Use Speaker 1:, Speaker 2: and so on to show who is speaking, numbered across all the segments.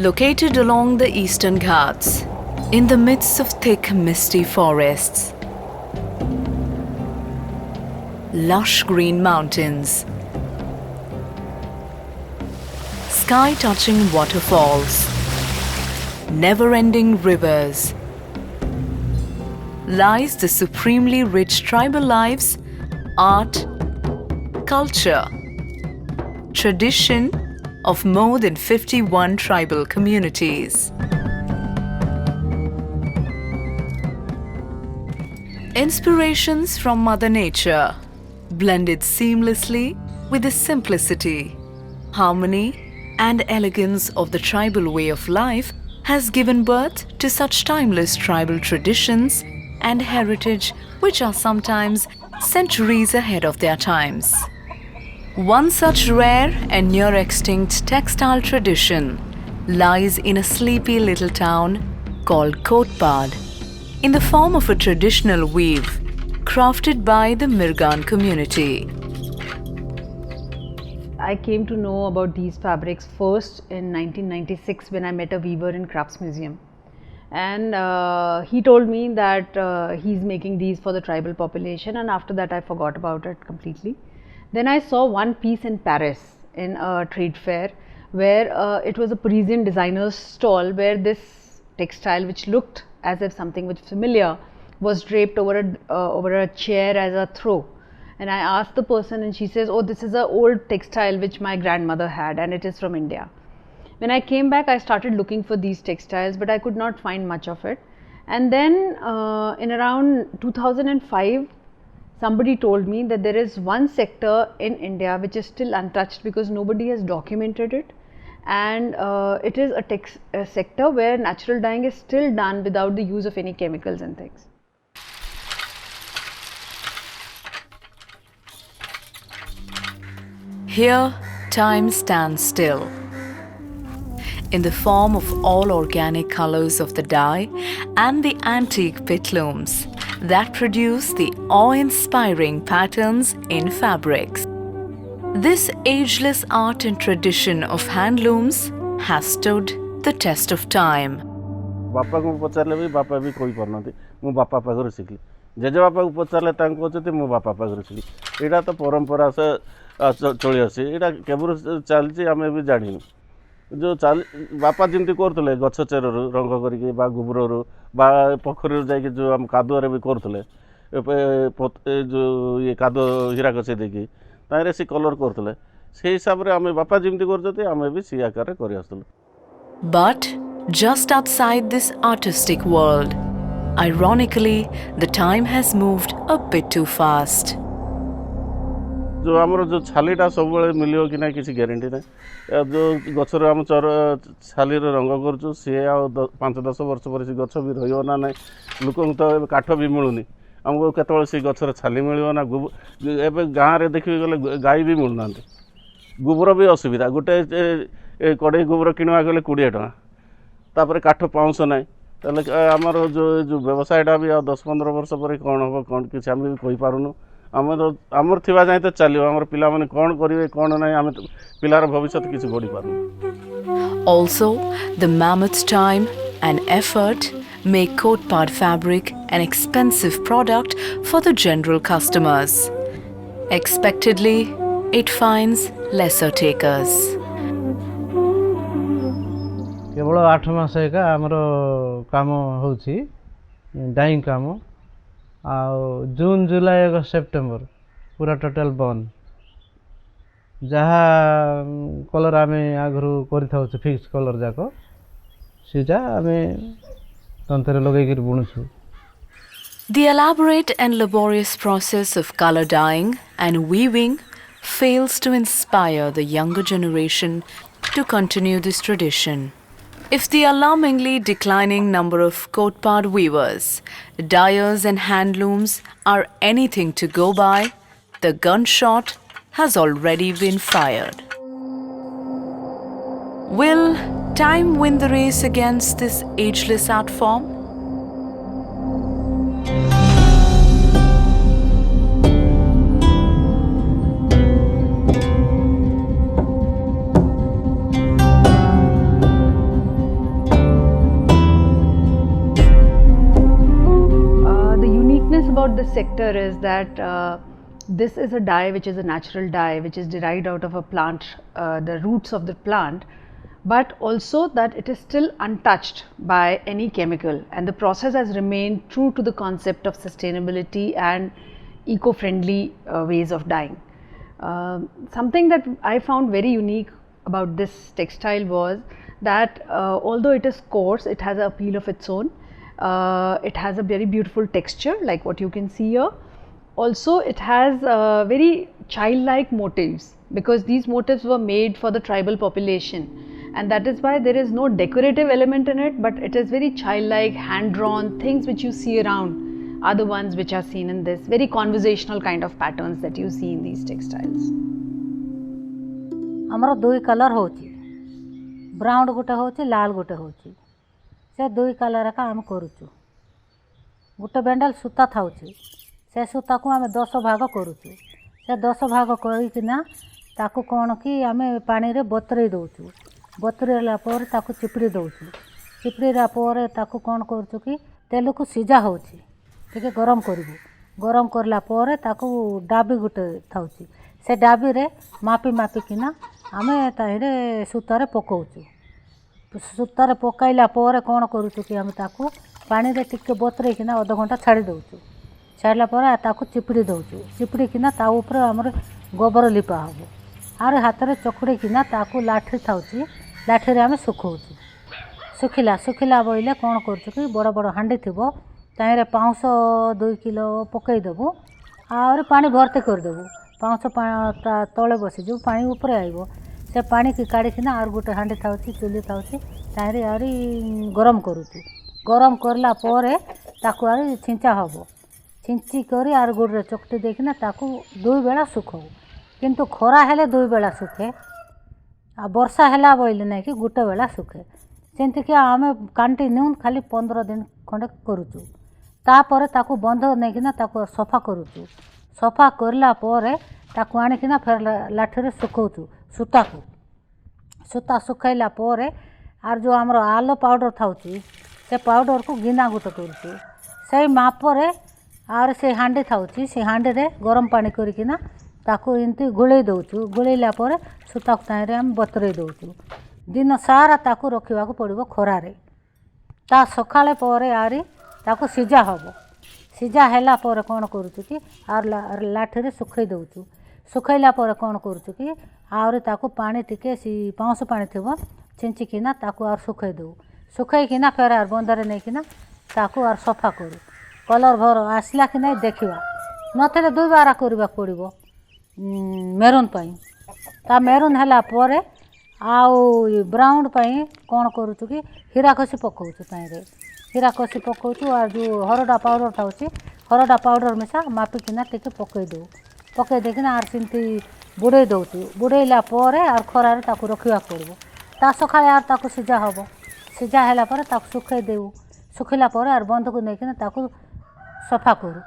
Speaker 1: Located along the Eastern Ghats, in the midst of thick, misty forests, lush green mountains, sky-touching waterfalls, never-ending rivers, lies the supremely rich tribal lives, art, culture, tradition of more than 51 tribal communities. Inspirations from Mother Nature blended seamlessly with the simplicity, harmony, and elegance of the tribal way of life has given birth to such timeless tribal traditions and heritage which are sometimes centuries ahead of their times. One such rare and near extinct textile tradition lies in a sleepy little town called Kotpad, in the form of a traditional weave crafted by the Mirgan community.
Speaker 2: I came to know about these fabrics first in 1996 when I met a weaver in Crafts Museum. And he told me that he's making these for the tribal population, and after that I forgot about it completely. Then I saw one piece in Paris in a trade fair where it was a Parisian designer's stall where this textile, which looked as if something was familiar, was draped over a chair as a throw. And I asked the person and she says, "Oh, this is an old textile which my grandmother had and it is from India." When I came back, I started looking for these textiles, but I could not find much of it. And then in around 2005, somebody told me that there is one sector in India which is still untouched because nobody has documented it. And it is a sector where natural dyeing is still done without the use of any chemicals and things.
Speaker 1: Here, time stands still. In the form of all organic colors of the dye and the antique pitlooms that produce the awe-inspiring patterns in fabrics. This ageless art and tradition of handlooms has stood the test of time.
Speaker 3: बापा को पचारे भी बापा भी कोई करना मु बापा पाखर शिखली JJ बापा को पचारे कहते मो बापा पाखर शिखली यहाँ तो परंपरा से चली आसी यहाँ केवल चलती आम भी जानू जो चल बापा जमी करुले गछ चेर रंग करके गोबर पोखरी जाकि जो आम कादुआरे भी करुले जो ये कादुआ हीरा कषे देखी तारे सी कलर करुले से हिसाब से आम बापा जमी कर भी सी आकार कर आसलु.
Speaker 1: But just outside this artistic world, ironically, the time has moved a bit too fast.
Speaker 3: जो आमर जो छालीटा सब मिलो कि ना किसी ग्यारंटी ना जो गचर आम चर छाली रंग करूँ सी आ 5-10 वर्ष पर से गच भी रही ना ना लोक तो काठ भी मिलूनी आमको केतल से गचर छाली मिल ना एवं गाँव में देखिए गले गाई भी मिलूना गोबर भी असुविधा गोटे कड़े गोबर किणवा गले 20 टଙ୍କା तापर काठ पाउंस ना आमर जो व्यवसायटा भी 10-15 वर्ष पर कौन हम कौन किसी आम भी कहींपारूँ आमर थिबा जाए तो चलो आमर पिला माने कौन करेंगे कौन ना आम पिलार भविष्य किसी गढ़ी पारूँ.
Speaker 1: Also, the mammoth time and effort make Kotpad fabric an expensive product for the general customers. Expectedly, it finds lesser takers.
Speaker 4: केवल 8 मास एका आमर काम होची डाइंग काम आ जून जुलाई अगस्त सेप्टेम्बर पूरा टोटल बंद जहाँ कलर आम आगु कर फिक्स कलर जाक सीटा आम तंत्र लगे बुणुछु.
Speaker 1: The elaborate and laborious process of color dyeing and weaving fails to inspire the younger generation to continue this tradition. If the alarmingly declining number of Kotpad weavers, dyers and handlooms are anything to go by, the gunshot has already been fired. Will time win the race against this ageless art form?
Speaker 2: this sector is that this is a dye which is a natural dye which is derived out of a plant, the roots of the plant, but also that it is still untouched by any chemical, and the process has remained true to the concept of sustainability and eco-friendly ways of dyeing. Something that I found very unique about this textile was that although it is coarse, it has an appeal of its own. It has a very beautiful texture like what you can see here. Also it has very childlike motifs, because these motifs were made for the tribal population, and that is why there is no decorative element in it, but it is very childlike, hand drawn things which you see around are the ones which are seen in this very conversational kind of patterns that you see in these textiles.
Speaker 5: आमर दुई colour होची, brown गोटे होची, लाल गोटे होची, से दुई colour का आम करूचु। गोटे बेंडल सूता थाउची, से सूता को आम 10 भाग करूचु। से 10 भाग करिकिना ताकू कौन कि आम पानी रे बतुरई दउचु। बतुरैला पर ताकू चिपड़ी दउचु। चिपड़ीला पर ताकू कौन करूचु कि तेल को सिजा होची, ठीक गरम करिबु। गरम करला पर ताकू डाबी गोटे थाउची, से डाबी रे मापी मापी किना आमे ताहिरे सूतारे पकाउचु। सूतारे पकाइला पर कौन करूचु कि आमे ताकू पानी रे टिके बतुरई किना आधा घंटा छाड़ी दउचु। छाड़ला पर ताकू चिपड़ी दउचु। चिपड़ी किना ता ऊपर हमर गोबर लिपा हबो। आर हाथ रे चकुड़ी किना ताकू लाठी थाउची, लाठी रे आमे सुखौचु। सुखिला सुखिला बोइले कौन करूचु कि बड़ बड़ हांडी थिबो, ताहिरे 500 किलो पकई देबु और पानी भर्ती कर देबु। 500 तले बसी जो पानी ऊपर आइबो, से पानी की काढ़ी किना आर गोटे हांडी थाउची, चुली थाउची, ताहिरे आरी गरम करूचु। गरम करला परे ताकू आरी छिंचा हबो। छिंची करी आर गोड़े चकटी देखिना ताकू 2 बेला सुखौ। किंतु खरा हेले 2 बेला सुखे, आ वर्षा हेला बोइले नै कि गोटे बेला सुखे। सेंति कि आमे कंटिन्यू खाली 15 दिन खंडे करूचु। तापर ताकू बंध नै किना ताकू सफा करूचु। सफा करला परे ताकू आनी किना फेर लाठी रे सुखौचु सूता को। सूता सुखैला परे आर जो हमरो आलो पाउडर थाउची, से पाउडर को गिना गोटे करूचु। से माप रे आर से हांडी थाउची, से हांडी रे गरम पानी करी किना ताकू इनती गुळै दउचु। गुळैला परे सूता को ताहिरे हम बतुरई दउचु। दिन सारा ताकू रखिबा को पड़िबो खरा रे। ता सकाळे परे आरी ताकू सिजा हबो। सिजा हैला पर कौन करूचु कि आर लाठी रे सुखै दउचु। सुखैला पर कौन करूचु कि आर ताकू पानी टिके सी 500 पानी थिबो, छिंची किना ताकू आर सुखै दउ। सुखै किना फेर आर बंदरे नै किना ताकू आर सफा करू। कलर भर आसला कि नै देखिबा, नथले 2 बार करबा पड़िबो मेरून पई। ता मेरून हैला परे आउ ब्राउन पई कौन करूचु कि हीराकसी पकाउचु। ताइरे हीराकसी पकाउचु और जो हरडा पाउडर थाउची, हरडा पाउडर मिसा मापी किना टिके पकई दउ। पकई देखिना आर सिंती बुड़े दउचु। बुड़ैला परे आर खरा रे ताकू रखिबा पड़िबो। ता सखाळे आर ताकू सिजा हबो। सिजा हैला परे ताकू सुखै देउ। सुखिला परे आर बंध को नै किना ताकू सफा करू।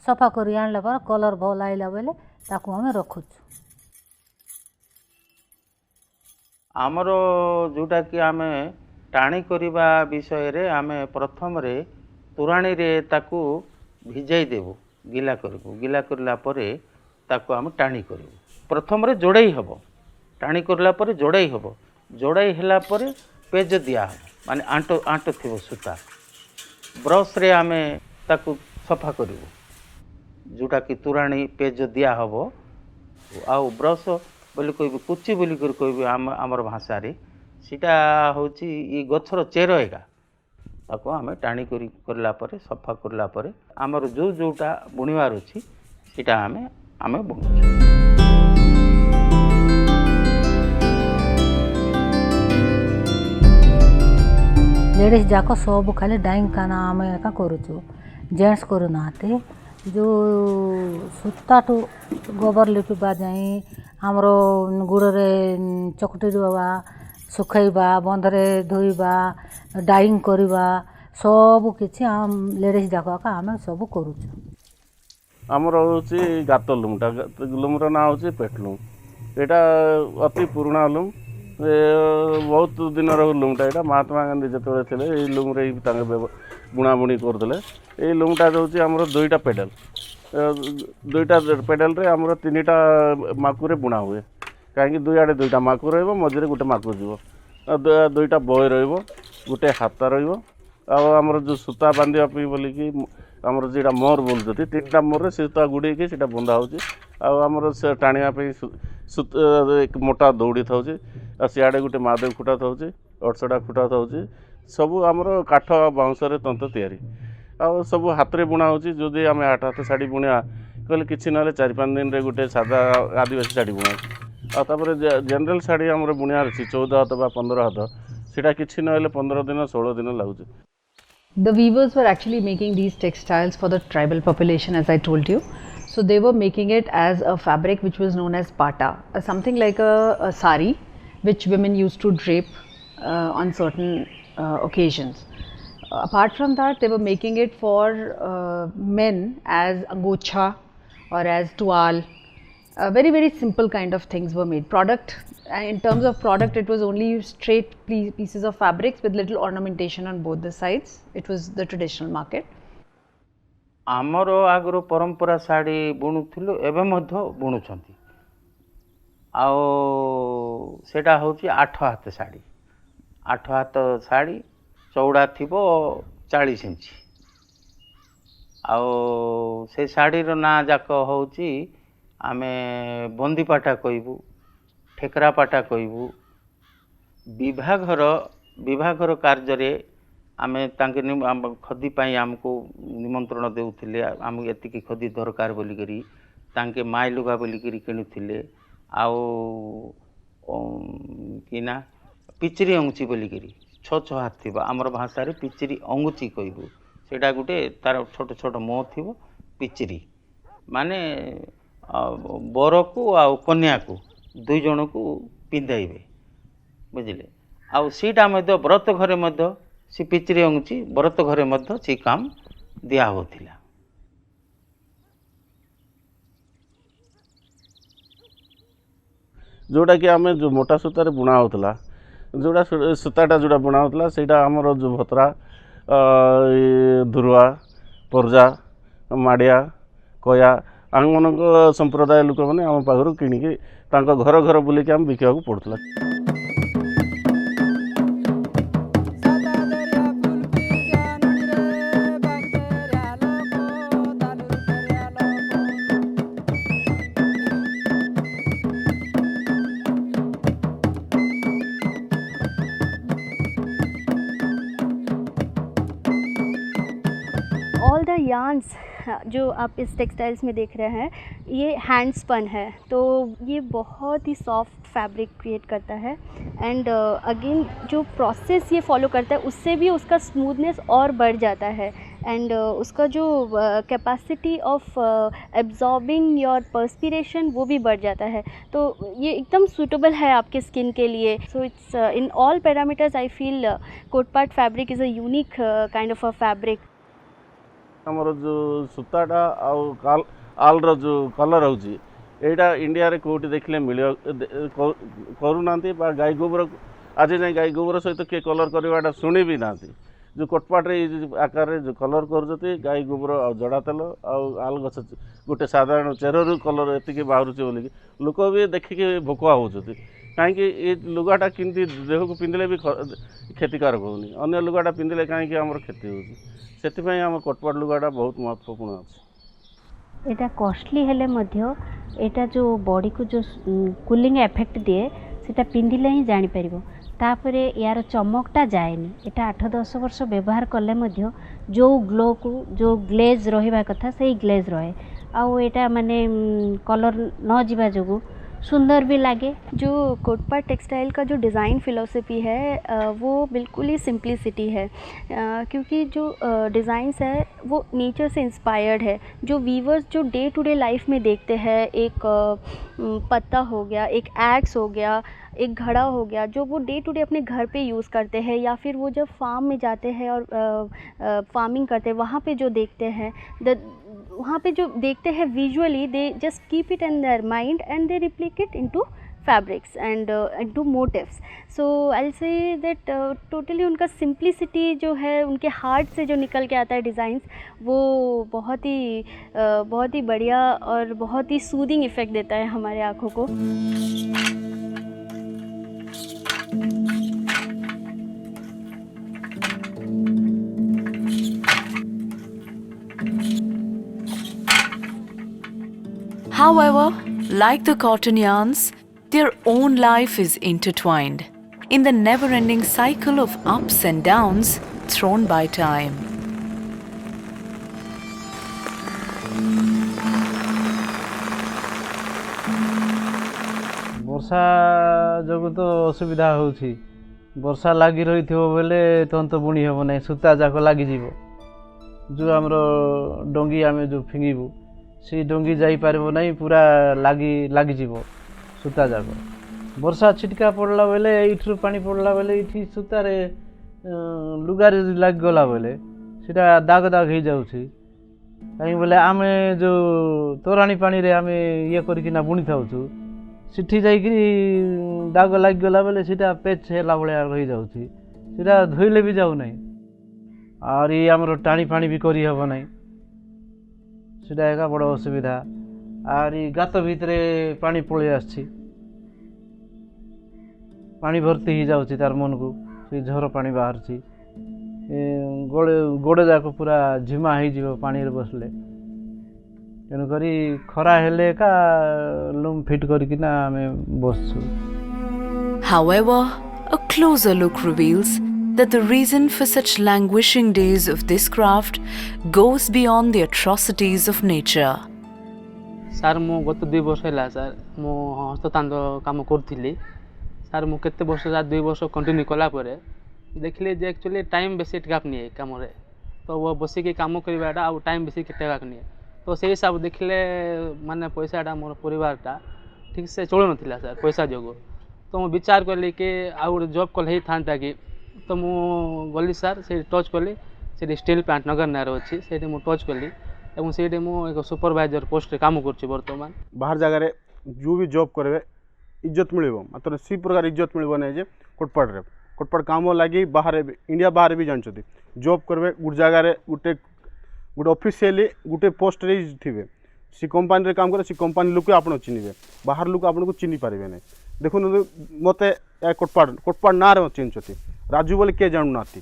Speaker 5: सफा करी आनला पर कलर भल आइला बेले ताकू हमें रखुचु।
Speaker 6: आमरो जोटा कि आमे टाणी करिबा विषय रे आमे प्रथम रे तुराणी रे ताकू भिजाई देबु। गिला करबु। गिला करला परे ताकू आमे टाणी करबु। प्रथम रे जोड़ाई हबो। टाणी करला परे जोड़ाई हबो। जोड़ाई हैला परे पेज दिया हबो, माने आंटो आंटो थिबो सूता। ब्रश रे आमे ताकू सफा करबु। जोटा कि तुराणी पेज दिया हबो। आउ ब्रश बोली कहबी, कुची बोली कर कहबी आमर भाषा रे, सीटा होची ई गछर चेर एगा। ताको आमे टाणी करला परे सफा करला परे आमर जो जोटा बुणीवार अछि सीटा आमे बुणुछु।
Speaker 5: लेडीज जाक सब खाली डाइंग काना आमे एका करूचु। जेंट्स करू नाते जो सूताटू गोबर लिपिबा जाई हमरो गुड़ रे चकटी देवा, सुखैबा, बंधरे धोइबा, डाइंग करिबा, सब किछि हम लेडीज जाक आमे सब करूचु।
Speaker 3: आमर होची गात लुमटा, लुमर ना होची पेटलुम। एटा अति पुराना लुम। बहुत दिन लुमटा यहाँ महात्मा गांधी जो थे ये लुम्रे बुणाबुणी करते ये लुमटा हूँ आमर दुईटा पेडल दुईटा पेडल रे आमर 3टा माकुरे बुणा हुए कहीं दुई आड़े 2टा माकु रझे गोटे माकु जीव 2टा बय रोटे हाथ रमर जो सूता बांधापी बोलिकी आमर जो मोर बोलते 3टा मोर सूता गुड़े बंधा होमर से टाणियापी एक मोटा दौड़ी था सियाड़े गोटे महादेव खुटा था अड़सटा खुटा था सब आमर काठ बाउंस तंत्र तैयारी सब हाथ में बुणा होदी आम 8 हाथ शाढ़ी बुणा कहले कि ना 4-5 दिन में गोटे सादा आदिवासी शाढ़ी बुणा आपर जनरल शाढ़ी आम बुणियार अच्छी 14 हाथ 15 हाथ से कि ना 15 दिन 16 दिन लगुच।
Speaker 2: The weavers were actually making these textiles for the tribal population, as I told you. So they were making it as a fabric which was known as pata, something like a sari which women used to drape on certain occasions. Apart from that, they were making it for men as angocha or as tual. Very, very simple kind of things were made. Product, in terms of product, it was only straight pieces of fabrics with little ornamentation on both the sides. It was the traditional market.
Speaker 6: आमर आगु परंपरा शाढ़ी बुणुलु एवं बुणुंट आटा हूँ 8 हाथ शाढ़ी 8 हाथ शाढ़ी चौड़ा थी 40 इंच से शाढ़ीर ना जाक हूँ आम बंदीपाटा कहबू ठेकरापाटा कहबू विभाघर कार्य आम खदी पाई आमको निमंत्रण देउथिले आम एतिकी खदी दरकार बोलिकरी तांके माई लुगा बोलिकरी किणुथिले आउ कि ना पिचरी अंगुची बोलिकरी 6 हाथ थी आमर भाषा रे पिचरी अंगुची कहबू सेटा गुटे तार छोट छोट मो थी पिचरी माने बर को आ कन्या को 2 जन को पिंधाइबे बुझिले आउ सीटा मध्य व्रत घरे मध्य सी पिचरी अंगुची व्रत घरे मध्य सी काम दिया होतिला।
Speaker 3: जोड़ा कि आम जो मोटा सूतार बुणा होता जोड़ा सूताटा जोड़ा बुणा होता सेटा आमर जो भतरा धुरुआ परजा माड़िया कया आम मान संप्रदाय लोक मैंने आम पाखर किणिकी घर घर बुलिकी आम बिका पड़ूला।
Speaker 7: ऑल द यार्न्स जो आप इस टेक्सटाइल्स में देख रहे हैं ये हैंड स्पन है तो ये बहुत ही सॉफ्ट फैब्रिक क्रिएट करता है एंड अगेन जो प्रोसेस ये फॉलो करता है उससे भी उसका स्मूथनेस और बढ़ जाता है एंड उसका जो capacity of absorbing your perspiration वो भी बढ़ जाता है तो ये एकदम सूटेबल है आपके स्किन के लिए। So it's in all parameters I feel Kotpad fabric is a unique kind of a fabric.
Speaker 3: आमर जो सूताटा आल्र जो कलर होची एटा इंडिया रे कोटी देखले मिलियो करूना गाई गोबर आज जाए गाई गोबर सहित किए कलर करवाटा शुणी भी ना जो कोटपाट आकार जो कलर कर गाई गोबर आ जड़ा तेल आल गछ गोटे साधारण चेरु कलर एति बाहर बोलिकी लोक भी देखिकी भोकुआ होती कहीं ये लुगाटा किंती देह को पिंधिले भी क्षतिकारक होनी अन्य लुगाटा पिंधिले कहीं आम क्षति होती आम कोटपाट लुगाटा बहुत महत्वपूर्ण अच्छे।
Speaker 7: एटा कॉस्टली हेले मध्य एटा जो बॉडी को जो कूलिंग इफेक्ट दिए सेटा पिंधिले ही जानी परिबो तापरे यार चमकटा जाएनी एटा 8-10 वर्ष व्यवहार कले मध्य जो ग्लो को जो ग्लेज रहिबा कथा सही ग्लेज रहे आउ एटा माने कलर न जिबा जोगु सुंदर भी लगे। जो कोटपाट टेक्सटाइल का जो डिज़ाइन फ़िलोसफी है वो बिल्कुल ही सिंप्लिसिटी है क्योंकि जो डिज़ाइंस है वो नेचर से इंस्पायर्ड है। जो वीवर्स जो डे टू डे लाइफ में देखते हैं एक पत्ता हो गया एक एक्स हो गया एक घड़ा हो गया जो वो डे टू डे अपने घर पे यूज़ करते हैं या फिर वो जब फार्म में जाते हैं और फार्मिंग करते हैं वहाँ पे जो देखते हैं वहाँ पे जो देखते हैं visually they just keep it in their mind and they replicate into fabrics and do motifs. So I'll say that totally उनका simplicity जो है, उनके heart से जो निकल के आता है designs, वो बहुत ही बढ़िया और बहुत ही soothing effect देता है हमारे आँखों को.
Speaker 1: However, like the cotton yarns, their own life is intertwined in the never-ending cycle of ups and downs thrown by time.
Speaker 4: ବର୍ଷା ଯୋଗୁଁ ତ ଅସୁବିଧା ହେଉଛି. ବର୍ଷା ଲାଗି ରହିଥିବ ବୋଲେ ତନ୍ତ ବୁଣି ହେବ ନାହିଁ, ସୂତା ଯାକ ଲାଗିଯିବ. ଯେଉଁ ଆମର ଡଙ୍ଗି ଆମେ ଯେଉଁ ଫିଙ୍ଗିବୁ ସେ ଡଙ୍ଗି ଯାଇପାରିବ ନାହିଁ, ପୁରା ଲାଗିଯିବ ସୂତା ଯାକ. ବର୍ଷା ଛିଟକା ପଡ଼ିଲା ବେଲେ ଏଇଠିରୁ ପାଣି ପଡ଼ିଲା ବେଲେ ଏଇଠି ସୂତାରେ ଲୁଗାରେ ଲାଗିଗଲା ବେଲେ ସେଇଟା ଦାଗ ହେଇଯାଉଛି. କାହିଁକି ବୋଲେ ଆମେ ଯେଉଁ ତୋରାଣି ପାଣିରେ ଆମେ ଇଏ କରିକିନା ବୁଣି ଥାଉଛୁ, ସେଠି ଯାଇକିରି ଦାଗ ଲାଗିଗଲା ବେଲେ ସେଇଟା ପେଚ୍ ହେଲା ଭଳିଆ ରହିଯାଉଛି. ସେଇଟା ଧୋଇଲେ ବି ଯାଉନାହିଁ. ଆହୁରି ଆମର ଟାଣି ପାଣି ବି କରିହେବ ନାହିଁ. ସେଇଟା ଏକା ବଡ଼ ଅସୁବିଧା. ଆହୁରି ଗାତ ଭିତରେ ପାଣି ପଳେଇ ଆସିଛି, ପାଣି ଭର୍ତ୍ତି ହେଇଯାଉଛି ତାର ମନକୁ, ସେ ଝର ପାଣି ବାହାରୁଛି. ଗୋଡ଼ ଯାକ ପୁରା ଝିମା ହେଇଯିବ ପାଣିରେ ବସିଲେ. ତେଣୁକରି ଖରା ହେଲେ ଏକା ଲୁମ୍ ଫିଟ୍ କରିକିନା ଆମେ ବସଛୁ.
Speaker 1: However, a closer look reveals that the reason for such languishing days of this craft goes beyond the atrocities of nature.
Speaker 8: Sir ମୁଁ ଗତ 2 ବର୍ଷ ହେଲା ସାର୍ ମୁଁ ହସ୍ତତନ୍ତ କାମ କରୁଥିଲି. ସାର୍ ମୁଁ କେତେ ବର୍ଷ 2 ବର୍ଷ କଣ୍ଟିନ୍ୟୁ କଲା ପରେ ଦେଖିଲି ଯେ ଆକ୍ଚୁଆଲି ଟାଇମ୍ ବେଶୀ ଟେକାପ୍ ନିଏ କାମରେ. ତ ବସିକି କାମ କରିବାଟା ଆଉ ଟାଇମ୍ ବେଶୀ ଟେକାପ୍ ନିଏ. ତ ସେଇ ହିସାବ ଦେଖିଲେ ମାନେ ପଇସାଟା ମୋର ପରିବାରଟା ଠିକ୍ସେ ଚଳୁନଥିଲା ସାର୍ ପଇସା ଯୋଗୁଁ. ତ ମୁଁ ବିଚାର କଲି କି ଆଉ ଗୋଟେ ଜବ୍ କଲେ ହେଇଥାନ୍ତା କି. ତ ମୁଁ ଗଲି ସାର୍ ସେଇଠି ଟଚ୍ କଲି. ସେଇଠି ଷ୍ଟିଲ୍ ପ୍ଲାଣ୍ଟ ନଗରନାରେ ଅଛି, ସେଇଠି ମୁଁ ଟଚ୍ କଲି ଏବଂ ସେଇଠି ମୁଁ ଏକ ସୁପରଭାଇଜର ପୋଷ୍ଟରେ କାମ କରୁଛି ବର୍ତ୍ତମାନ.
Speaker 3: ବାହାର ଜାଗାରେ ଯେଉଁ ବି ଜବ୍ କରିବେ ଇଜ୍ଜତ ମିଳିବ, ମାତ୍ର ସେ ପ୍ରକାର ଇଜ୍ଜତ ମିଳିବ ନାହିଁ ଯେ କୋଟପାଡ଼ରେ. କୋଟପାଡ଼ କାମ ଲାଗି ବାହାରେ ଇଣ୍ଡିଆ ବାହାରେ ବି ଜାଣିଛନ୍ତି ଜବ୍ କରିବେ ଗୋଟେ ଜାଗାରେ ଗୋଟେ ଅଫିସିଆଲି ଗୋଟେ ପୋଷ୍ଟରେ ଥିବେ, ସେ କମ୍ପାନୀରେ କାମ କରେ, ସେ କମ୍ପାନୀ ଲୋକ ଆପଣ ଚିହ୍ନିବେ, ବାହାର ଲୋକ ଆପଣଙ୍କୁ ଚିହ୍ନି ପାରିବେ ନାହିଁ. ଦେଖନ୍ତୁ ମୋତେ କୋଟପାଡ଼ ନାଁରେ ଚିହ୍ନିଛନ୍ତି, ରାଜୁ ବୋଲି କିଏ ଜାଣୁନାହାନ୍ତି.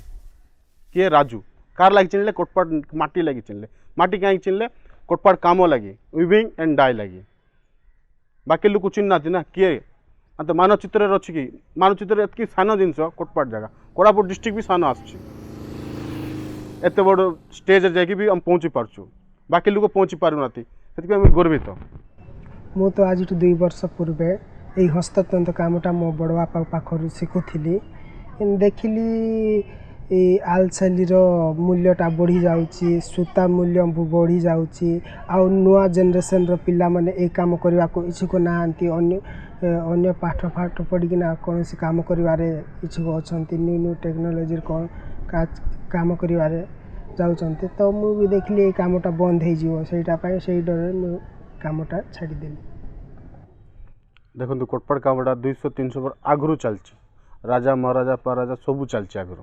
Speaker 3: କିଏ ରାଜୁ କାହାର ଲାଗି ଚିହ୍ନିଲେ? କୋଟପାଡ଼ ମାଟି ଲାଗି ଚିହ୍ନିଲେ. ମାଟି କାହିଁକି ଚିହ୍ନିଲେ? କୋଟପାଡ଼ କାମ ଲାଗି, ୱିଭିଂ ଆଣ୍ଡ ଡାଇ ଲାଗି. ବାକି ଲୋକ ଚିହ୍ନି ନାହାନ୍ତି ନା କିଏ. ତ ମାନଚିତ୍ରରେ ଅଛି କି? ମାନଚିତ୍ରରେ ଏତିକି ସାନ ଜିନିଷ କୋଟପାଡ଼ ଜାଗା, କୋରାପୁଟ ଡିଷ୍ଟ୍ରିକ୍ଟ ବି ସାନ ଆସୁଛି. ଏତେ ବଡ଼ ଷ୍ଟେଜ୍ରେ ଯାଇକି ବି ଆମେ ପହଞ୍ଚି ପାରୁଛୁ, ବାକି ଲୋକ ପହଞ୍ଚି ପାରୁନାହାନ୍ତି. ସେଥିପାଇଁ ଆମେ ଗର୍ବିତ.
Speaker 9: ମୁଁ ତ ଆଜିଠୁ 2 ବର୍ଷ ପୂର୍ବେ ଏଇ ହସ୍ତତନ୍ତ କାମଟା ମୋ ବଡ଼ ବାପା ପାଖରୁ ଶିଖୁଥିଲି. ଦେଖିଲି ଏଇ ଆଲଶାଲିର ମୂଲ୍ୟଟା ବଢ଼ିଯାଉଛି, ସୂତା ମୂଲ୍ୟ ବଢ଼ିଯାଉଛି. ଆଉ ନୂଆ ଜେନେରେସନ୍ର ପିଲାମାନେ ଏଇ କାମ କରିବାକୁ ଇଚ୍ଛୁକ ନାହାନ୍ତି. ଅନ୍ୟ ପାଠ ପଢ଼ିକିନା କୌଣସି କାମ କରିବାରେ ଇଚ୍ଛୁକ ଅଛନ୍ତି, ନ୍ୟୁ ଟେକ୍ନୋଲୋଜିର କାମ କରିବାରେ ଯାଉଛନ୍ତି. ତ ମୁଁ ବି ଦେଖିଲି ଏଇ କାମଟା ବନ୍ଦ ହେଇଯିବ, ସେଇଟା ପାଇଁ ସେଇ ଡରରେ ମୁଁ କାମଟା ଛାଡ଼ିଦେଲି.
Speaker 3: ଦେଖନ୍ତୁ କୋଟପାଡ଼ କାମଟା 200-300 ବର୍ଷ ଆଗରୁ ଚାଲିଛି. ରାଜା ମହାରାଜା ପାରାଜା ସବୁ ଚାଲିଛି ଆଗରୁ.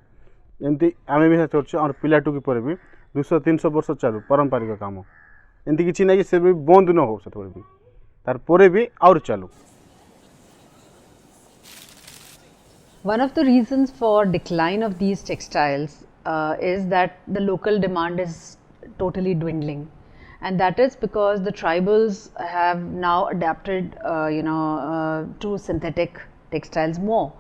Speaker 3: ଏମିତି ଆମେ ବି କରୁଛୁ, ଆମର ପିଲାଟୁକି ପରେ ବି 200-300 ବର୍ଷ ଚାଲୁ ପାରମ୍ପରିକ କାମ. ଏମିତି କିଛି ନାହିଁ କି ସେ ବି ବନ୍ଦ ନ ହଉ, ସେତେବେଳେ ବି ତାରପରେ ବି ଆହୁରି ଚାଲୁ.
Speaker 2: One of the reasons for decline of these textiles is that the local demand is totally dwindling, and that is because the tribals have now adapted to synthetic textiles more.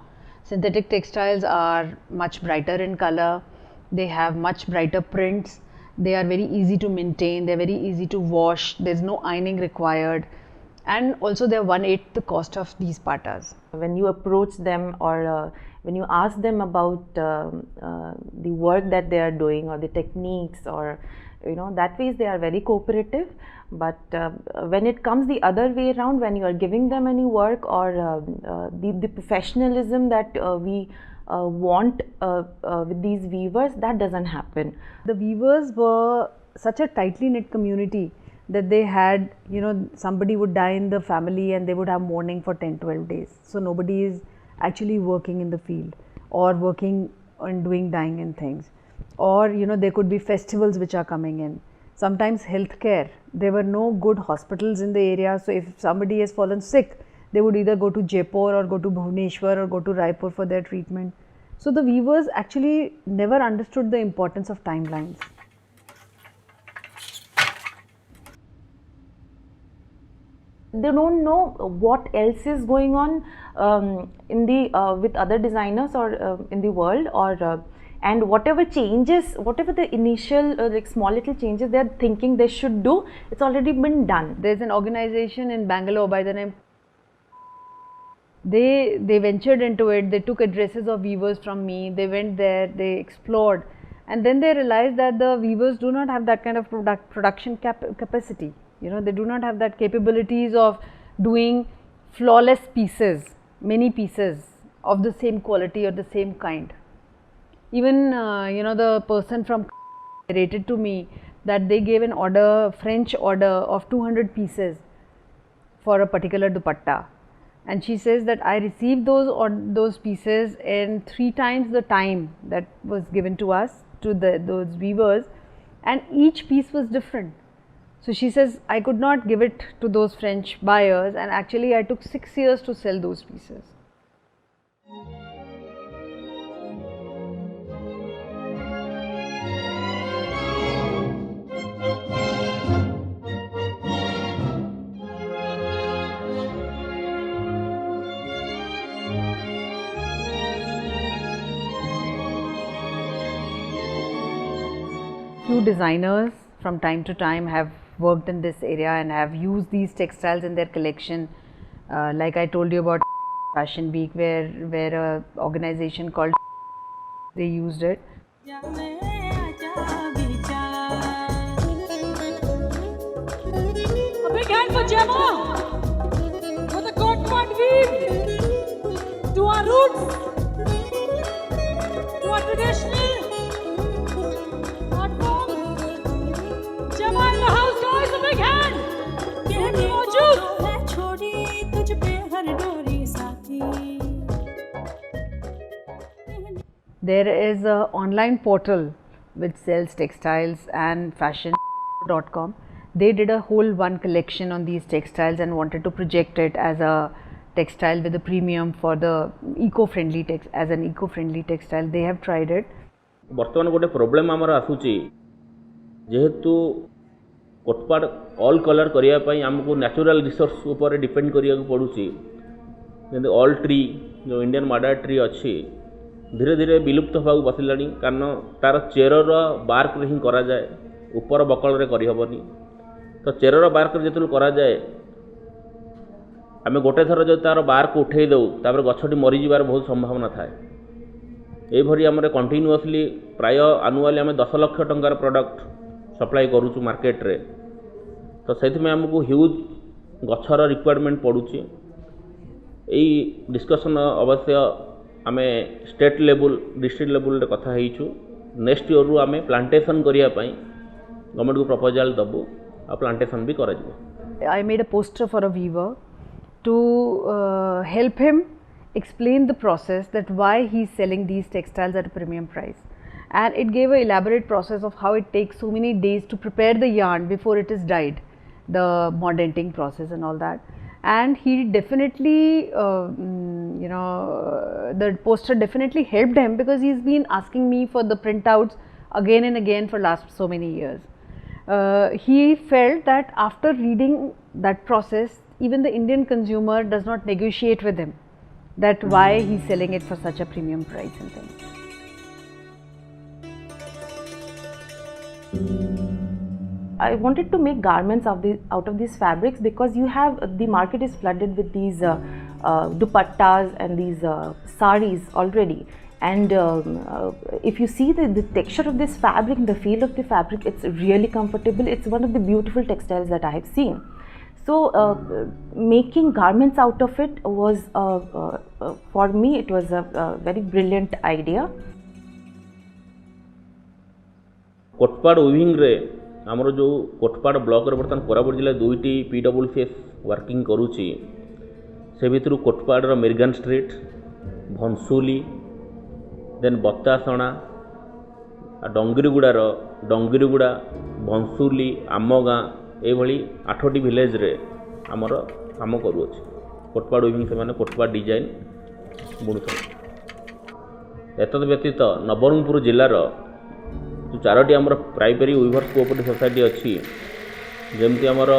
Speaker 2: Synthetic textiles are much brighter in color, they have much brighter prints, they are very easy to maintain, they're very easy to wash, there's no ironing required, and also they're 1/8 the cost of these patas.
Speaker 10: When you approach them or when you ask them about the work that they are doing or the techniques, or that ways they are very cooperative. But when it comes the other way around, when you are giving them any work or the professionalism that we want with these weavers, that doesn't happen.
Speaker 2: The weavers were such a tightly knit community that they had, you know, somebody would die in the family and they would have mourning for 10-12 days. So nobody is actually working in the field or working on doing dyeing and things. Or, you know, there could be festivals which are coming in. Sometimes healthcare, there were no good hospitals in the area, so if somebody has fallen sick, they would either go to Jaipur or go to Bhubaneswar or go to Raipur for their treatment. So the weavers actually never understood the importance of timelines.
Speaker 10: They don't know what else is going on in the with other designers or in the world, or and whatever changes, whatever the initial like small little changes they are thinking they should do, it's already been done.
Speaker 2: There's an organization in Bangalore by the name. They ventured into it. They took addresses of weavers from me. They went there. They explored, and then they realized that the weavers do not have that kind of production capacity. You know, they do not have that capabilities of doing flawless pieces, many pieces of the same quality or the same kind. Even you know, the person from rated to me that they gave an order, French order of 200 pieces for a particular dupatta, and she says that I received those pieces in 3 times the time that was given to us, to those weavers, and each piece was different. So she says I could not give it to those French buyers, and actually I took 6 years to sell those pieces. Few designers from time to time have worked in this area and have used these textiles in their collection. Like I told you about Fashion Week, where a organization called they used it.
Speaker 11: A big hand for Gemma, for the cotton weave, to our roots, to our traditional art form. Gemma in the house, guys, a big hand.
Speaker 2: There is an online portal which sells textiles and fashion.com. They did a whole one collection on these textiles and wanted to project it as a textile with a premium for the eco-friendly as an eco-friendly textile. They have tried it.
Speaker 12: बर्तमान गोटे problem आमर आसूची जेहेतु Kotpad all colour करने आमको natural resource उपर depend करिया पड़ुची जैसे all tree जो इंडियन माडा ट्री अच्छी धीरे धीरे विलुप्त होगा बसला कारण तार चेरर बार्क ही करा जाए ऊपर बकल रे करी हबनी तो चेरर बार्क जो करा जाए आम गोटे थर जो तार बार्क उठे दौ तापर गछटी मरीजार बहुत संभावना थाए यही आम कंटिन्यूअसली प्राय आनुआली आम 10 लाख टंकार प्रोडक्ट सप्लाई करूँ मार्केट रे तो से आमको ह्यूज गछर रिक्वायरमेंट पड़ुची यही डिस्कसन अवश्य आम स्टेट लेवल डिस्ट्रिक्ट लेवल रे कथा होइछु नेक्स्ट ईयर रु आम प्लांटेशन करिया पई गवर्नमेंट को प्रपोजल दबु आ प्लांटेशन भी करा जिवो.
Speaker 2: I made a poster for a weaver to help him explain the process that why he is selling these textiles at a premium price, and it gave an elaborate process of how it takes so many days to prepare the yarn before it is dyed, the mordanting process and all that. And he definitely you know, the poster definitely helped him because he's been asking me for the printouts again and again for last so many years. He felt that after reading that process, even the Indian consumer does not negotiate with him that why he's selling it for such a premium price and things.
Speaker 10: I wanted to make garments out of these fabrics because you have the market is flooded with these dupattas and these saris already, and if you see the texture of this fabric, the feel of the fabric, it's really comfortable. It's one of the beautiful textiles that I have seen. So making garments out of it was for me it was a very brilliant idea.
Speaker 12: Kotpad weaving रे आमर जो Kotpad block बर्तमान कोरापुट जिला 2टी PWCS working करुच्ची से भितर Kotpad मिर्गान street भनसुली then बतासणा डंगिरीगुड़ार डंगिरीगुड़ा भनसुली आम गाँ ये 8टी विलेज रे आमर काम करुच्छे कोटपाड़ उइविंग से कोटपाड़ डिजाइन बुणुछन। एतद व्यतीत नवरंगपुर जिलार जो 4टी आमर प्राइमरी उइवर्स कोऑपरेटिव सोसाइटी अच्छी जमती आमर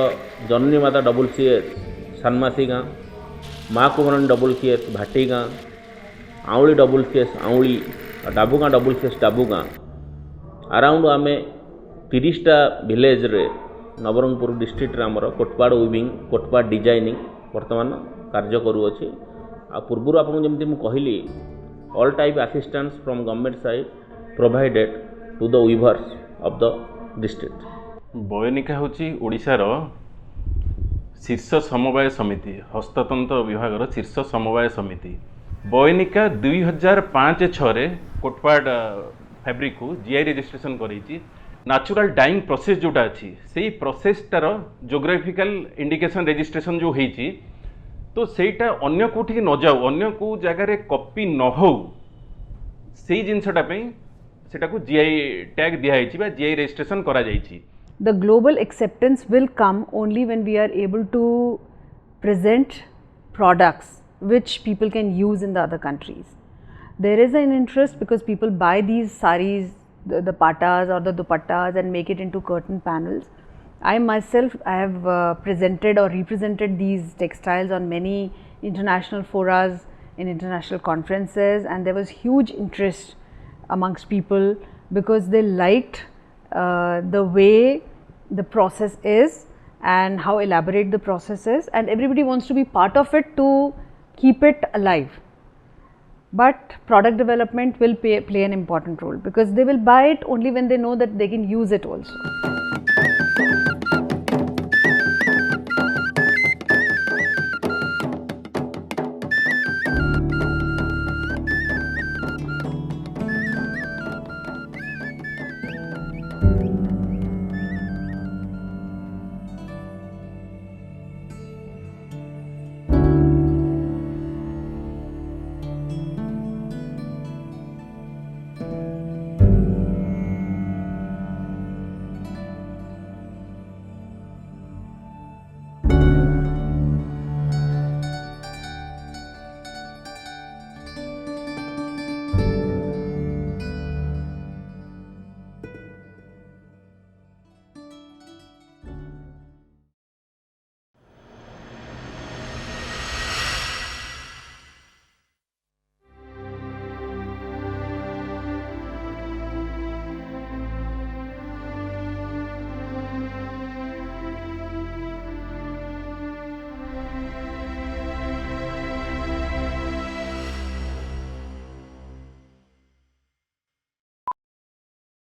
Speaker 12: जननी माता WCS सानमासी गाँ माँ कुमरन WCS भाटी गाँ आउली WCS आउली डाबू गाँ WCS डाबू गाँ अराउंड आम 30टा विलेज रे नवरंगपुर डिस्ट्रिक्ट आमर कोटपाड़ उइविंग कोटपाड़ डिजाइनिंग वर्तमान कार्य करुअछि। आ पूर्व आपको जमी मुझे कहली all type assistance from government side provided to the weavers of the district.
Speaker 13: Bayanika होची ओडिशार शीर्ष समवाय समिति हस्ततंत्र विभाग शीर्ष समवाय समिति बयनिका 2005-06 रे कोटपाड़ फैब्रिक को GI रजिस्ट्रेशन करेची। नेचुरल डाइंग प्रोसेस जोटा अच्छी से प्रोसेसटार जोग्राफिकल इंडिकेशन रजिस्ट्रेशन जो होती तो सेटा अन्य कोठी न जाऊ अन्य को जगार कॉपी न हो से जिनसटा सेटा को GI टैग दिखाई GI रजिस्ट्रेशन करा जाइछि।
Speaker 2: The global acceptance will come only when we are able to present products which people can use in the other countries. There is an interest because people buy these saris, the patas or the dupattas and make it into curtain panels. I myself have presented or represented these textiles on many international forums in international conferences, and there was huge interest amongst people because they liked the way the process is and how elaborate the process is, and everybody wants to be part of it to keep it alive. But product development will play an important role because they will buy it only when they know that they can use it also.